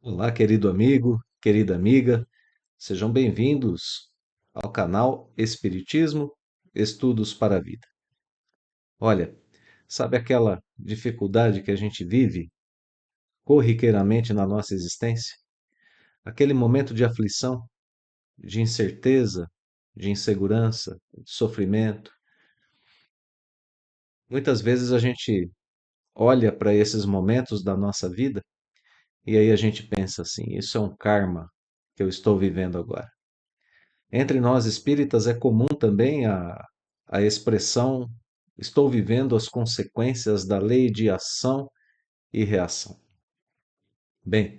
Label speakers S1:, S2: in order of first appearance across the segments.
S1: Olá, querido amigo, querida amiga, sejam bem-vindos ao canal Espiritismo Estudos para a Vida. Olha, sabe aquela dificuldade que a gente vive corriqueiramente na nossa existência? Aquele momento de aflição, de incerteza, de insegurança, de sofrimento. Muitas vezes a gente olha para esses momentos da nossa vida e aí a gente pensa assim: isso é um karma que eu estou vivendo agora. Entre nós espíritas é comum também a expressão estou vivendo as consequências da lei de ação e reação. Bem,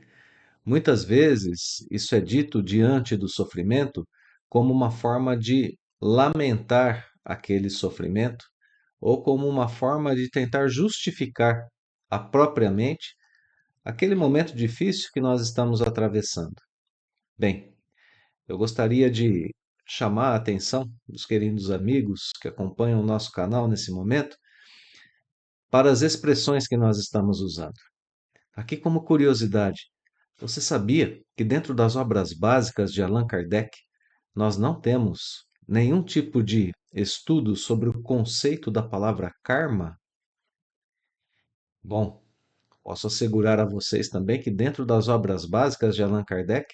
S1: muitas vezes isso é dito diante do sofrimento como uma forma de lamentar aquele sofrimento ou como uma forma de tentar justificar a própria mente aquele momento difícil que nós estamos atravessando. Bem, eu gostaria de chamar a atenção dos queridos amigos que acompanham o nosso canal nesse momento para as expressões que nós estamos usando. Aqui, como curiosidade, você sabia que dentro das obras básicas de Allan Kardec nós não temos nenhum tipo de estudo sobre o conceito da palavra karma? Bom, posso assegurar a vocês também que dentro das obras básicas de Allan Kardec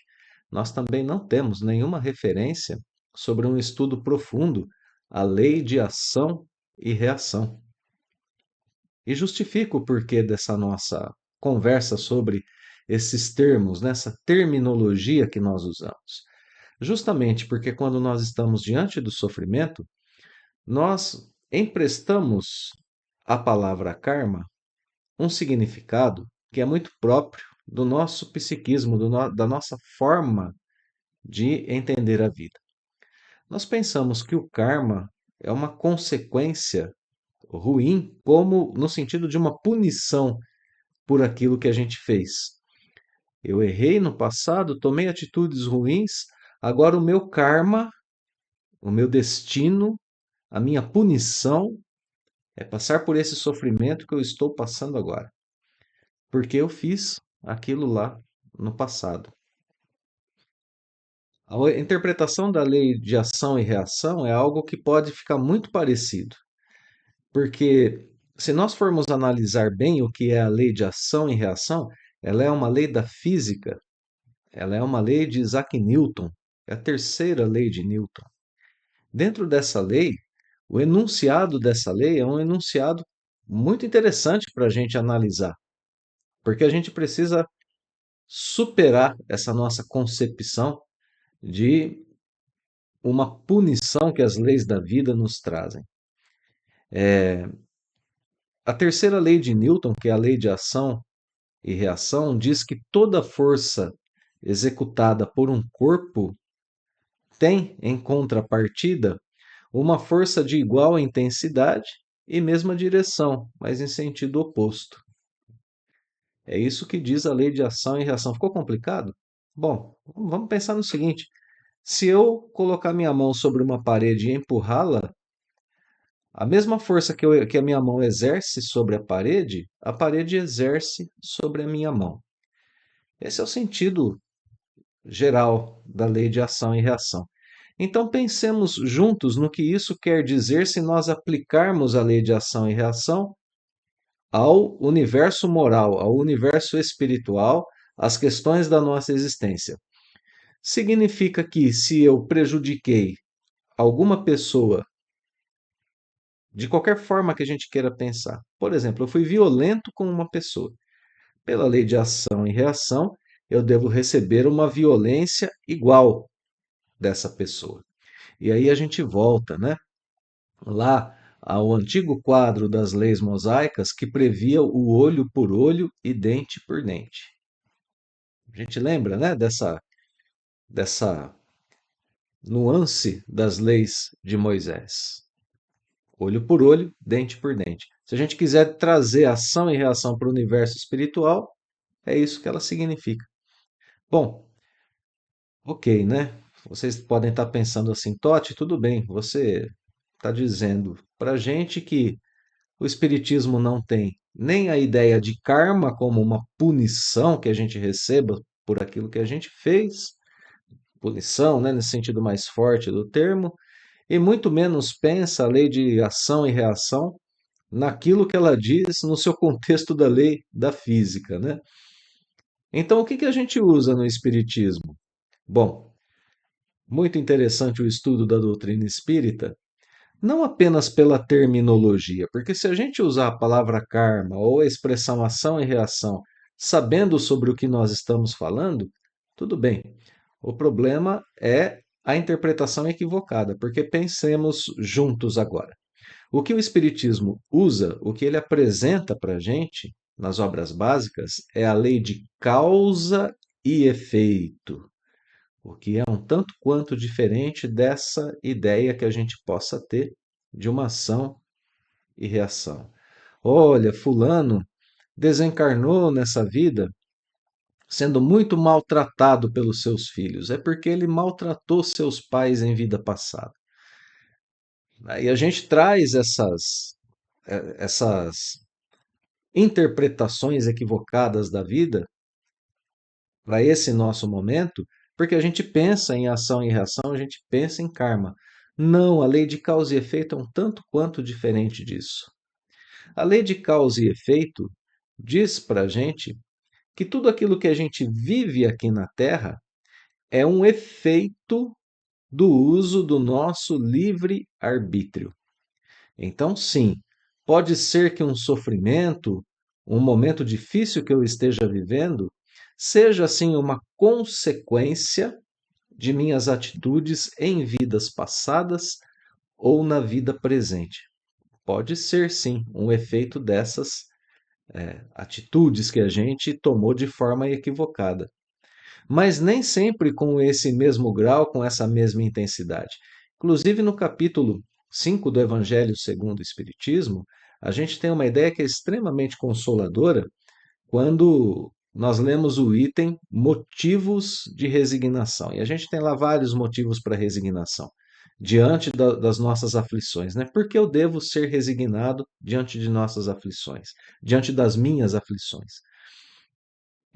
S1: nós também não temos nenhuma referência sobre um estudo profundo à lei de ação e reação. E justifico o porquê dessa nossa conversa sobre esses termos, nessa terminologia que nós usamos. Justamente porque quando nós estamos diante do sofrimento, nós emprestamos à palavra karma um significado que é muito próprio do nosso psiquismo, da nossa forma de entender a vida. Nós pensamos que o karma é uma consequência ruim, como no sentido de uma punição por aquilo que a gente fez. Eu errei no passado, tomei atitudes ruins, agora o meu karma, o meu destino, a minha punição é passar por esse sofrimento que eu estou passando agora, porque eu fiz aquilo lá no passado. A interpretação da lei de ação e reação é algo que pode ficar muito parecido. Porque se nós formos analisar bem o que é a lei de ação e reação, ela é uma lei da física, ela é uma lei de Isaac Newton, é a terceira lei de Newton. Dentro dessa lei, o enunciado dessa lei é um enunciado muito interessante para a gente analisar, porque a gente precisa superar essa nossa concepção de uma punição que as leis da vida nos trazem. A terceira lei de Newton, que é a lei de ação e reação, diz que toda força executada por um corpo tem, em contrapartida, uma força de igual intensidade e mesma direção, mas em sentido oposto. É isso que diz a lei de ação e reação. Ficou complicado? Bom, vamos pensar no seguinte: se eu colocar minha mão sobre uma parede e empurrá-la, a mesma força que a minha mão exerce sobre a parede exerce sobre a minha mão. Esse é o sentido geral da lei de ação e reação. Então, pensemos juntos no que isso quer dizer se nós aplicarmos a lei de ação e reação ao universo moral, ao universo espiritual, às questões da nossa existência. Significa que se eu prejudiquei alguma pessoa, de qualquer forma que a gente queira pensar, por exemplo, eu fui violento com uma pessoa, pela lei de ação e reação, eu devo receber uma violência igual dessa pessoa. E aí a gente volta, né, lá ao antigo quadro das leis mosaicas que previa o olho por olho e dente por dente. A gente lembra, né, dessa nuance das leis de Moisés. Olho por olho, dente por dente. Se a gente quiser trazer ação e reação para o universo espiritual, é isso que ela significa. Bom, ok, né? Vocês podem estar pensando assim, Totti, tudo bem, você está dizendo para a gente que o Espiritismo não tem nem a ideia de karma como uma punição que a gente receba por aquilo que a gente fez, punição, né, nesse sentido mais forte do termo, e muito menos pensa a lei de ação e reação naquilo que ela diz no seu contexto da lei da física, né? Então, o que que a gente usa no Espiritismo? Bom, muito interessante o estudo da doutrina espírita, não apenas pela terminologia, porque se a gente usar a palavra karma ou a expressão ação e reação, sabendo sobre o que nós estamos falando, tudo bem. O problema é a interpretação equivocada, porque pensemos juntos agora. O que o Espiritismo usa, o que ele apresenta para a gente nas obras básicas, é a lei de causa e efeito, o que é um tanto quanto diferente dessa ideia que a gente possa ter de uma ação e reação. Olha, Fulano desencarnou nessa vida sendo muito maltratado pelos seus filhos. É porque ele maltratou seus pais em vida passada. E a gente traz essas interpretações equivocadas da vida para esse nosso momento, porque a gente pensa em ação e reação, a gente pensa em karma. Não, a lei de causa e efeito é um tanto quanto diferente disso. A lei de causa e efeito diz para a gente que tudo aquilo que a gente vive aqui na Terra é um efeito do uso do nosso livre arbítrio. Então, sim, pode ser que um sofrimento, um momento difícil que eu esteja vivendo, seja assim uma consequência de minhas atitudes em vidas passadas ou na vida presente. Pode ser, sim, um efeito dessas atitudes que a gente tomou de forma equivocada. Mas nem sempre com esse mesmo grau, com essa mesma intensidade. Inclusive, no capítulo 5 do Evangelho segundo o Espiritismo, a gente tem uma ideia que é extremamente consoladora quando nós lemos o item motivos de resignação. E a gente tem lá vários motivos para resignação diante das nossas aflições, né? Por que eu devo ser resignado diante de nossas aflições, diante das minhas aflições?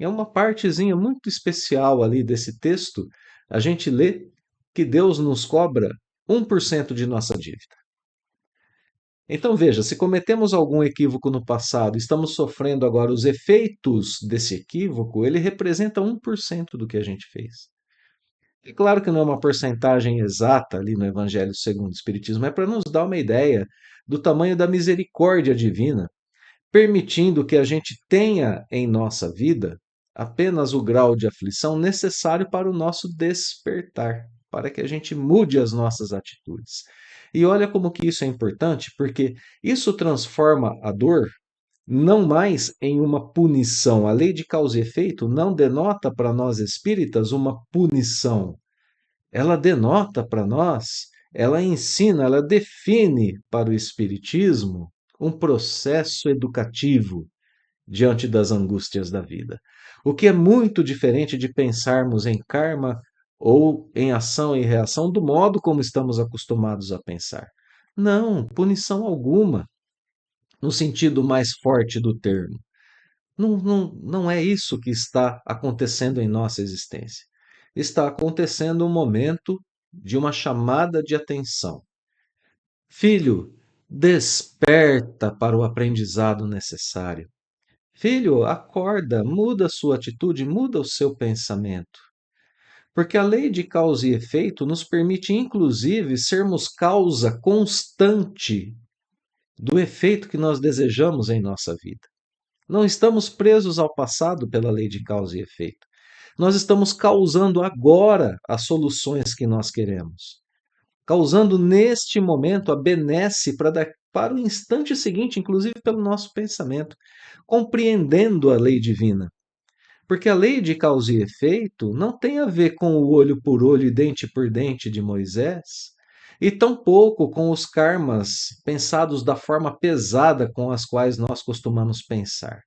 S1: É uma partezinha muito especial ali desse texto, a gente lê que Deus nos cobra 1% de nossa dívida. Então veja, se cometemos algum equívoco no passado, estamos sofrendo agora os efeitos desse equívoco, ele representa 1% do que a gente fez. É claro que não é uma porcentagem exata ali no Evangelho segundo o Espiritismo, é para nos dar uma ideia do tamanho da misericórdia divina, permitindo que a gente tenha em nossa vida apenas o grau de aflição necessário para o nosso despertar, para que a gente mude as nossas atitudes. E olha como que isso é importante, porque isso transforma a dor não mais em uma punição. A lei de causa e efeito não denota para nós espíritas uma punição. Ela denota para nós, ela ensina, ela define para o espiritismo um processo educativo diante das angústias da vida. O que é muito diferente de pensarmos em karma ou em ação e reação do modo como estamos acostumados a pensar. Não, punição alguma, no sentido mais forte do termo. Não é isso que está acontecendo em nossa existência. Está acontecendo um momento de uma chamada de atenção. Filho, desperta para o aprendizado necessário. Filho, acorda, muda a sua atitude, muda o seu pensamento. Porque a lei de causa e efeito nos permite, inclusive, sermos causa constante do efeito que nós desejamos em nossa vida. Não estamos presos ao passado pela lei de causa e efeito. Nós estamos causando agora as soluções que nós queremos. Causando neste momento a benesse para o instante seguinte, inclusive pelo nosso pensamento, compreendendo a lei divina. Porque a lei de causa e efeito não tem a ver com o olho por olho e dente por dente de Moisés, e tampouco com os karmas pensados da forma pesada com as quais nós costumamos pensar.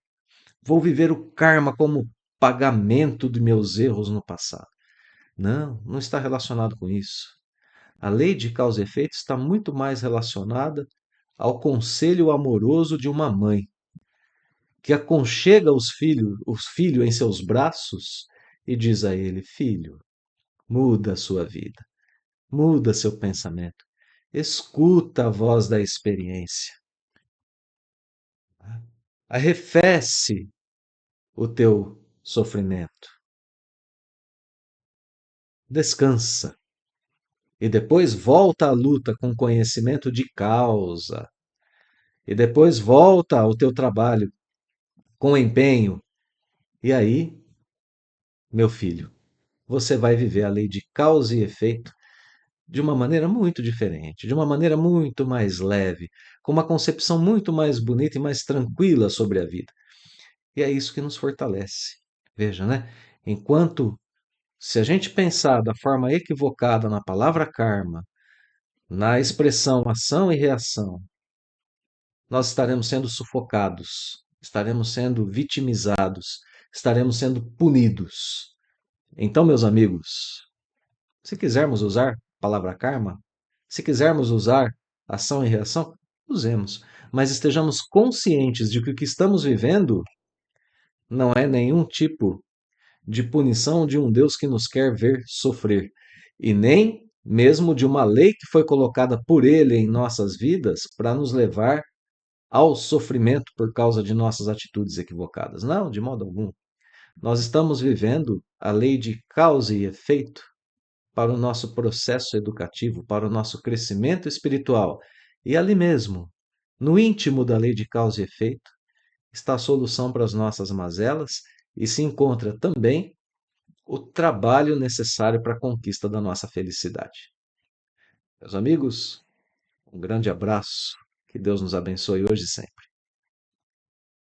S1: Vou viver o karma como pagamento de meus erros no passado. Não, não está relacionado com isso. A lei de causa e efeito está muito mais relacionada ao conselho amoroso de uma mãe, que aconchega os filhos em seus braços e diz a ele: Filho, muda a sua vida, muda seu pensamento, escuta a voz da experiência, arrefece o teu sofrimento, descansa e depois volta à luta com conhecimento de causa, e depois volta ao teu trabalho com empenho. E aí, meu filho, você vai viver a lei de causa e efeito de uma maneira muito diferente, de uma maneira muito mais leve, com uma concepção muito mais bonita e mais tranquila sobre a vida. E é isso que nos fortalece. Veja, né? Enquanto se a gente pensar da forma equivocada na palavra karma, na expressão ação e reação, nós estaremos sendo sufocados, estaremos sendo vitimizados, estaremos sendo punidos. Então, meus amigos, se quisermos usar a palavra karma, se quisermos usar ação e reação, usemos, mas estejamos conscientes de que o que estamos vivendo não é nenhum tipo de punição de um Deus que nos quer ver sofrer, e nem mesmo de uma lei que foi colocada por Ele em nossas vidas para nos levar ao sofrimento por causa de nossas atitudes equivocadas. Não, de modo algum. Nós estamos vivendo a lei de causa e efeito para o nosso processo educativo, para o nosso crescimento espiritual. E ali mesmo, no íntimo da lei de causa e efeito, está a solução para as nossas mazelas e se encontra também o trabalho necessário para a conquista da nossa felicidade. Meus amigos, um grande abraço. Que Deus nos abençoe hoje e sempre.